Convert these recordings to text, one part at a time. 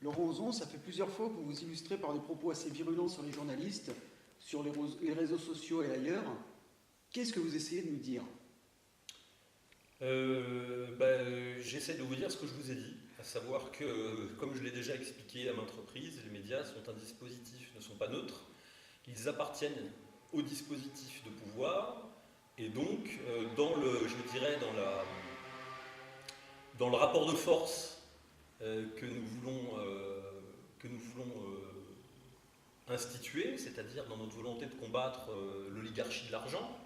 Laurent Ozon, ça fait plusieurs fois que vous vous illustrez par des propos assez virulents sur les journalistes, sur les réseaux sociaux et ailleurs. Qu'est-ce que vous essayez de nous dire? J'essaie de vous dire ce que je vous ai dit, à savoir que, comme je l'ai déjà expliqué à maintes reprises, les médias sont un dispositif, ne sont pas neutres. Ils appartiennent au dispositif de pouvoir, et donc, je dirais, dans le rapport de force que nous voulons instituer, c'est-à-dire dans notre volonté de combattre l'oligarchie de l'argent,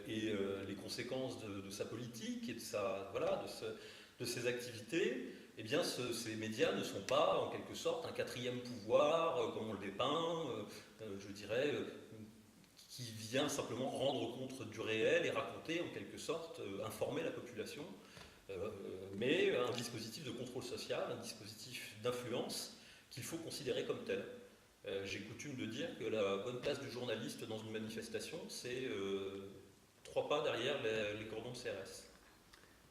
les conséquences de sa politique et de ses activités, eh bien ces médias ne sont pas en quelque sorte un quatrième pouvoir, comme on le dépeint, je dirais, qui vient simplement rendre compte du réel et raconter en quelque sorte, informer la population, mais un dispositif de contrôle social, un dispositif d'influence qu'il faut considérer comme tel. J'ai coutume de dire que la bonne place du journaliste dans une manifestation, c'est 3 pas derrière les cordons de CRS.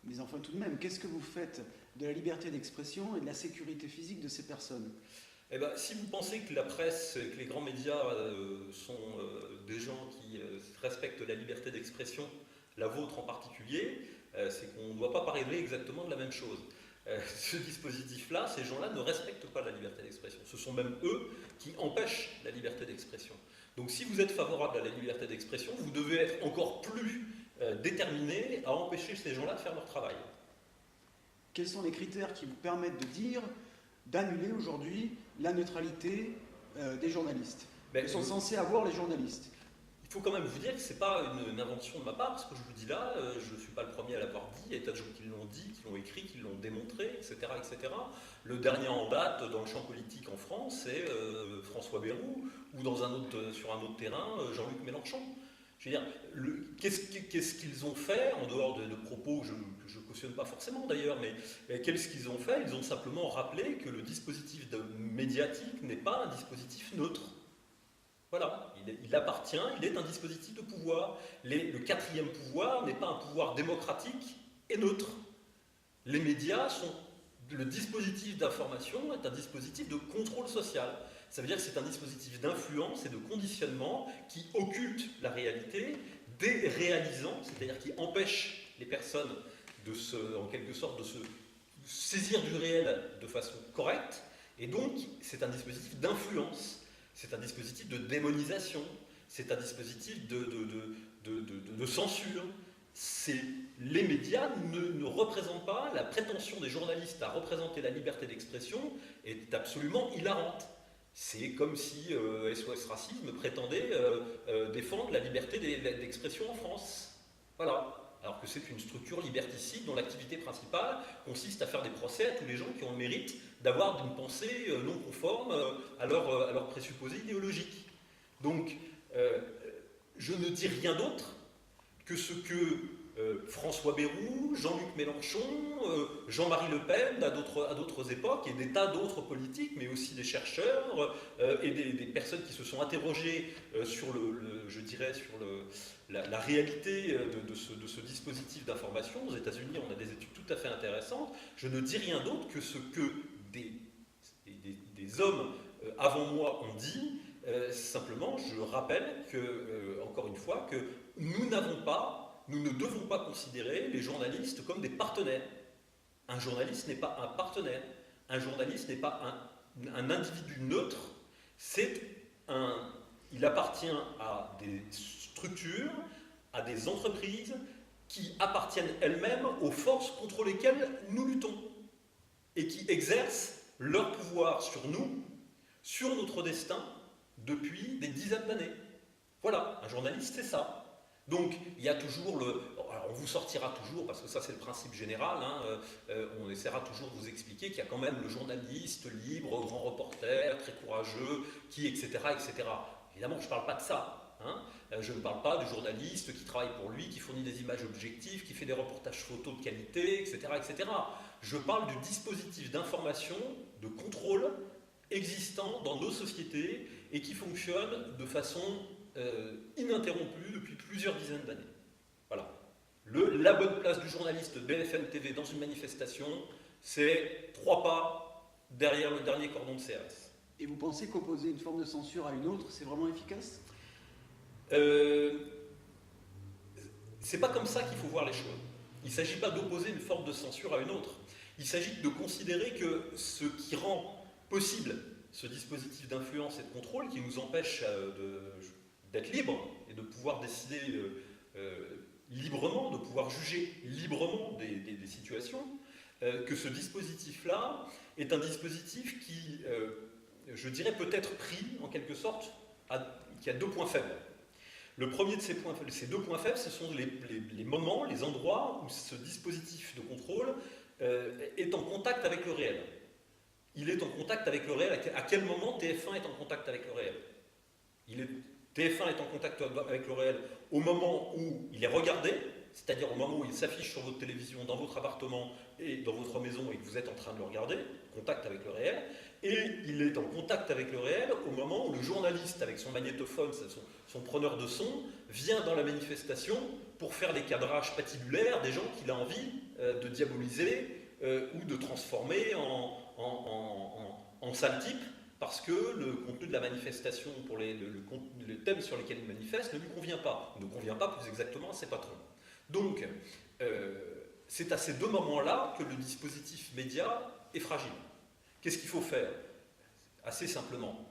Mais enfin, tout de même, qu'est-ce que vous faites de la liberté d'expression et de la sécurité physique de ces personnes? Eh ben, si vous pensez que la presse, que les grands médias sont des gens qui respectent la liberté d'expression, la vôtre en particulier, c'est qu'on ne doit pas parler exactement de la même chose. Ce dispositif-là, ces gens-là ne respectent pas la liberté d'expression. Ce sont même eux qui empêchent la liberté d'expression. Donc si vous êtes favorable à la liberté d'expression, vous devez être encore plus déterminé à empêcher ces gens-là de faire leur travail. Quels sont les critères qui vous permettent de dire, d'annuler aujourd'hui la neutralité des journalistes que sont censés avoir les journalistes? Il faut quand même vous dire que ce n'est pas une invention de ma part, ce que je vous dis là, je ne suis pas le premier à l'avoir dit, il y a des tas de gens qui l'ont dit, qui l'ont écrit, qui l'ont démontré, etc., etc. Le dernier en date dans le champ politique en France, c'est François Bayrou, ou sur un autre terrain, Jean-Luc Mélenchon. Je veux dire, qu'est-ce qu'ils ont fait, en dehors de propos que je ne cautionne pas forcément d'ailleurs, mais qu'est-ce qu'ils ont fait? Ils ont simplement rappelé que le dispositif médiatique n'est pas un dispositif neutre. Voilà, il appartient, il est un dispositif de pouvoir. Le quatrième pouvoir n'est pas un pouvoir démocratique et neutre. Les médias sont... Le dispositif d'information est un dispositif de contrôle social. Ça veut dire que c'est un dispositif d'influence et de conditionnement qui occulte la réalité, déréalisant, c'est-à-dire qui empêche les personnes en quelque sorte, de se saisir du réel de façon correcte. Et donc, c'est un dispositif d'influence. C'est un dispositif de démonisation, c'est un dispositif de censure. Les médias ne représentent pas, la prétention des journalistes à représenter la liberté d'expression est absolument hilarante. C'est comme si SOS Racisme prétendait défendre la liberté d'expression en France. Voilà. Alors que c'est une structure liberticide dont l'activité principale consiste à faire des procès à tous les gens qui ont le mérite d'avoir une pensée non conforme à leur présupposé idéologique. Donc, je ne dis rien d'autre que ce que François Bayrou, Jean-Luc Mélenchon, Jean-Marie Le Pen, à d'autres époques, et des tas d'autres politiques, mais aussi des chercheurs et des personnes qui se sont interrogées sur la réalité de ce dispositif d'information. Aux États-Unis, on a des études tout à fait intéressantes. Je ne dis rien d'autre que ce que des hommes avant moi ont dit. Simplement, je rappelle encore une fois, que nous ne devons pas considérer les journalistes comme des partenaires. Un journaliste n'est pas un partenaire. Un journaliste n'est pas un individu neutre. Il appartient à des structures, à des entreprises qui appartiennent elles-mêmes aux forces contre lesquelles nous luttons et qui exercent leur pouvoir sur nous, sur notre destin, depuis des dizaines d'années. Voilà, un journaliste, c'est ça. Donc, il y a toujours alors, on vous sortira toujours, parce que ça c'est le principe général, on essaiera toujours de vous expliquer qu'il y a quand même le journaliste libre, grand reporter, très courageux, etc., etc. Évidemment, je ne parle pas de ça. Je ne parle pas du journaliste qui travaille pour lui, qui fournit des images objectives, qui fait des reportages photos de qualité, etc., etc. Je parle du dispositif d'information, de contrôle existant dans nos sociétés et qui fonctionne de façon ininterrompue depuis plusieurs dizaines d'années. Voilà. La bonne place du journaliste BFM TV dans une manifestation, c'est 3 pas derrière le dernier cordon de CRS. Et vous pensez qu'opposer une forme de censure à une autre, c'est vraiment efficace? C'est pas comme ça qu'il faut voir les choses. Il ne s'agit pas d'opposer une forme de censure à une autre. Il s'agit de considérer que ce qui rend possible ce dispositif d'influence et de contrôle, qui nous empêche d'être libres et de pouvoir décider librement, de pouvoir juger librement des situations, que ce dispositif-là est un dispositif qui, je dirais, peut être pris, en quelque sorte, qui a deux points faibles. Le premier de ces deux points faibles, ce sont les moments, les endroits où ce dispositif de contrôle est en contact avec le réel. Il est en contact avec le réel. À quel moment TF1 est en contact avec le réel? TF1 est en contact avec le réel au moment où il est regardé, c'est-à-dire au moment où il s'affiche sur votre télévision, dans votre appartement et dans votre maison et que vous êtes en train de le regarder, contact avec le réel, et il est en contact avec le réel au moment où le journaliste, avec son magnétophone, son preneur de son, vient dans la manifestation pour faire des cadrages patibulaires des gens qu'il a envie de diaboliser ou de transformer en sale type, parce que le contenu de la manifestation, pour le thème sur lesquels il manifeste, ne lui convient pas. Ne convient pas plus exactement à ses patrons. Donc, c'est à ces deux moments-là que le dispositif média est fragile. Qu'est-ce qu'il faut faire? Assez simplement.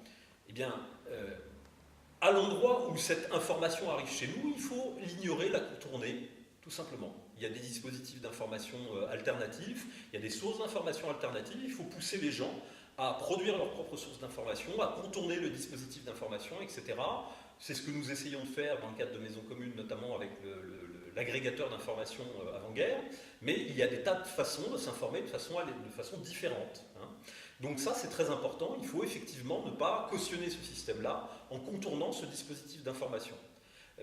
Eh bien, à l'endroit où cette information arrive chez nous, il faut l'ignorer, la contourner, tout simplement. Il y a des dispositifs d'information alternatifs, il y a des sources d'information alternatives, il faut pousser les gens à produire leurs propres sources d'information, à contourner le dispositif d'information, etc. C'est ce que nous essayons de faire dans le cadre de Maisons Communes, notamment avec l'agrégateur d'information avant-guerre, mais il y a des tas de façons de s'informer de façon différente. Hein. Donc ça, c'est très important. Il faut effectivement ne pas cautionner ce système-là en contournant ce dispositif d'information.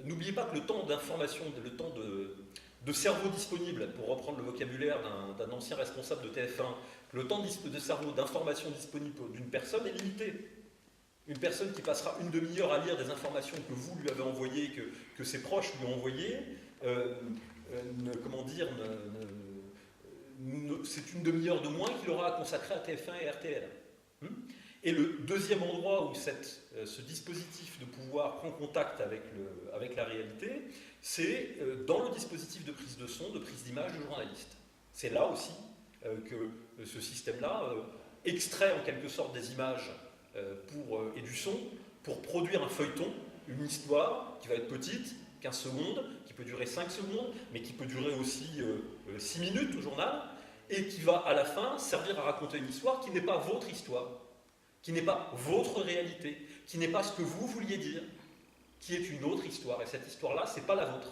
N'oubliez pas que le temps d'information, le temps de cerveau disponible, pour reprendre le vocabulaire d'un ancien responsable de TF1, le temps de cerveau d'information disponible d'une personne est limité. Une personne qui passera une demi-heure à lire des informations que vous lui avez envoyées, que ses proches lui ont envoyées, c'est une demi-heure de moins qu'il aura à consacrer à TF1 et RTL. Et le deuxième endroit où ce dispositif de pouvoir prend contact avec la réalité, c'est dans le dispositif de prise de son, de prise d'image du journaliste. C'est là aussi que ce système-là extrait en quelque sorte des images et du son pour produire un feuilleton, une histoire qui va être petite, 15 secondes, qui peut durer 5 secondes, mais qui peut durer aussi 6 minutes au journal, et qui va à la fin servir à raconter une histoire qui n'est pas votre histoire, qui n'est pas votre réalité, qui n'est pas ce que vous vouliez dire, qui est une autre histoire. Et cette histoire-là, c'est pas la vôtre.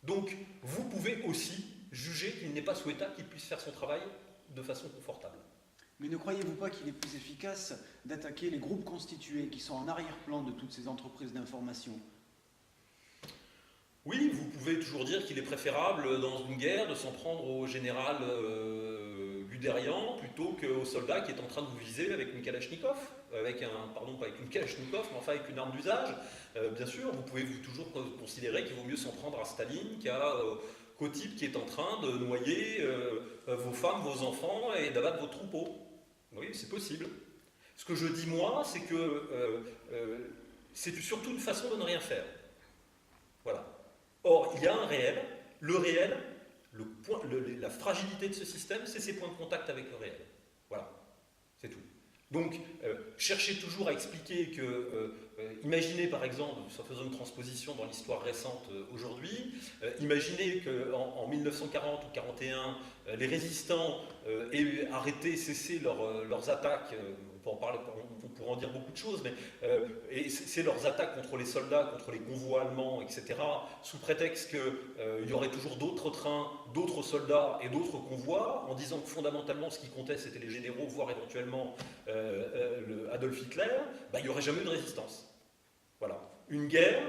Donc, vous pouvez aussi juger qu'il n'est pas souhaitable qu'il puisse faire son travail de façon confortable. Mais ne croyez-vous pas qu'il est plus efficace d'attaquer les groupes constitués qui sont en arrière-plan de toutes ces entreprises d'information? Oui, vous pouvez toujours dire qu'il est préférable dans une guerre de s'en prendre au général Guderian plutôt qu'au soldat qui est en train de vous viser avec une Kalachnikov, pas avec une Kalachnikov, mais enfin avec une arme d'usage. Bien sûr, vous pouvez toujours considérer qu'il vaut mieux s'en prendre à Staline qu'au type qui est en train de noyer vos femmes, vos enfants et d'abattre vos troupeaux. Oui, c'est possible. Ce que je dis moi, c'est que c'est surtout une façon de ne rien faire. Voilà. Or, il y a un réel. Le réel, la fragilité de ce système, c'est ses points de contact avec le réel. Voilà. C'est tout. Donc, cherchez toujours à expliquer que, imaginez par exemple, en faisant une transposition dans l'histoire récente aujourd'hui, imaginez qu'en 1940 ou 1941, les résistants aient arrêté, cessé leurs attaques, on pourra en dire beaucoup de choses, mais c'est leurs attaques contre les soldats, contre les convois allemands, etc., sous prétexte qu'il y aurait toujours d'autres trains, d'autres soldats et d'autres convois, en disant que fondamentalement ce qui comptait c'était les généraux, voire éventuellement Adolf Hitler, il n'y aurait jamais eu de résistance. Voilà. Une guerre,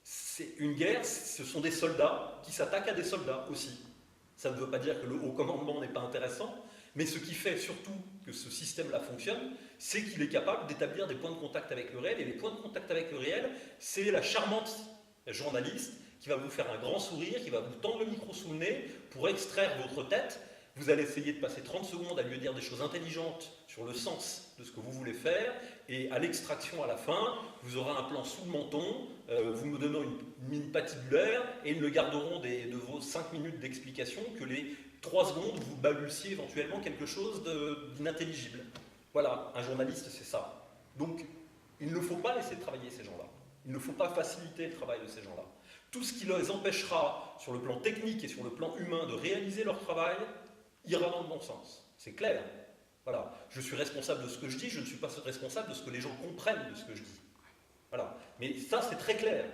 ce sont des soldats qui s'attaquent à des soldats aussi. Ça ne veut pas dire que le haut commandement n'est pas intéressant, mais ce qui fait surtout que ce système-là fonctionne, c'est qu'il est capable d'établir des points de contact avec le réel, et les points de contact avec le réel, c'est la charmante journaliste qui va vous faire un grand sourire, qui va vous tendre le micro sous le nez pour extraire votre tête Vous allez essayer de passer 30 secondes à lui dire des choses intelligentes sur le sens de ce que vous voulez faire, et à l'extraction à la fin, vous aurez un plan sous le menton, vous me donnant une mine patibulaire, et ils ne garderont de vos 5 minutes d'explication que les 3 secondes où vous balbutiez éventuellement quelque chose d'inintelligible. Voilà, un journaliste, c'est ça. Donc, il ne faut pas laisser travailler ces gens-là. Il ne faut pas faciliter le travail de ces gens-là. Tout ce qui les empêchera, sur le plan technique et sur le plan humain, de réaliser leur travail, ira dans le bon sens. C'est clair. Voilà. Je suis responsable de ce que je dis, je ne suis pas responsable de ce que les gens comprennent de ce que je dis. Voilà. Mais ça, c'est très clair.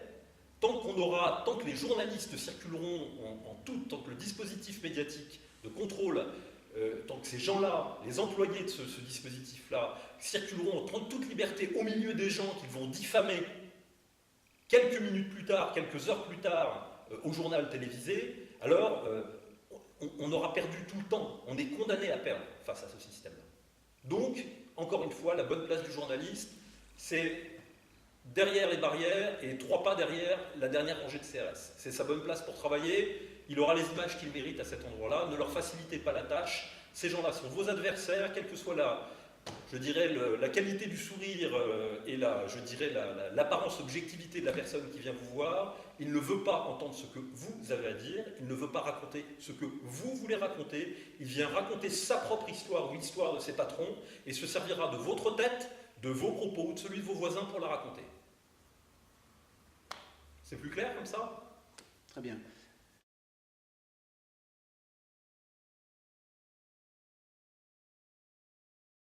Tant que les journalistes circuleront en tout, tant que le dispositif médiatique de contrôle, tant que ces gens-là, les employés de ce dispositif-là, circuleront en toute liberté au milieu des gens qu'ils vont diffamer quelques minutes plus tard, quelques heures plus tard, au journal télévisé, alors on aura perdu tout le temps. On est condamné à perdre face à ce système-là. Donc, encore une fois, la bonne place du journaliste, c'est derrière les barrières et 3 pas derrière la dernière rangée de CRS. C'est sa bonne place pour travailler. Il aura les images qu'il mérite à cet endroit-là. Ne leur facilitez pas la tâche. Ces gens-là sont vos adversaires, quelle que soit la qualité du sourire et l'apparence objectivité de la personne qui vient vous voir. Il ne veut pas entendre ce que vous avez à dire, il ne veut pas raconter ce que vous voulez raconter, il vient raconter sa propre histoire ou l'histoire de ses patrons et se servira de votre tête, de vos propos ou de celui de vos voisins pour la raconter. C'est plus clair comme ça ? Très bien.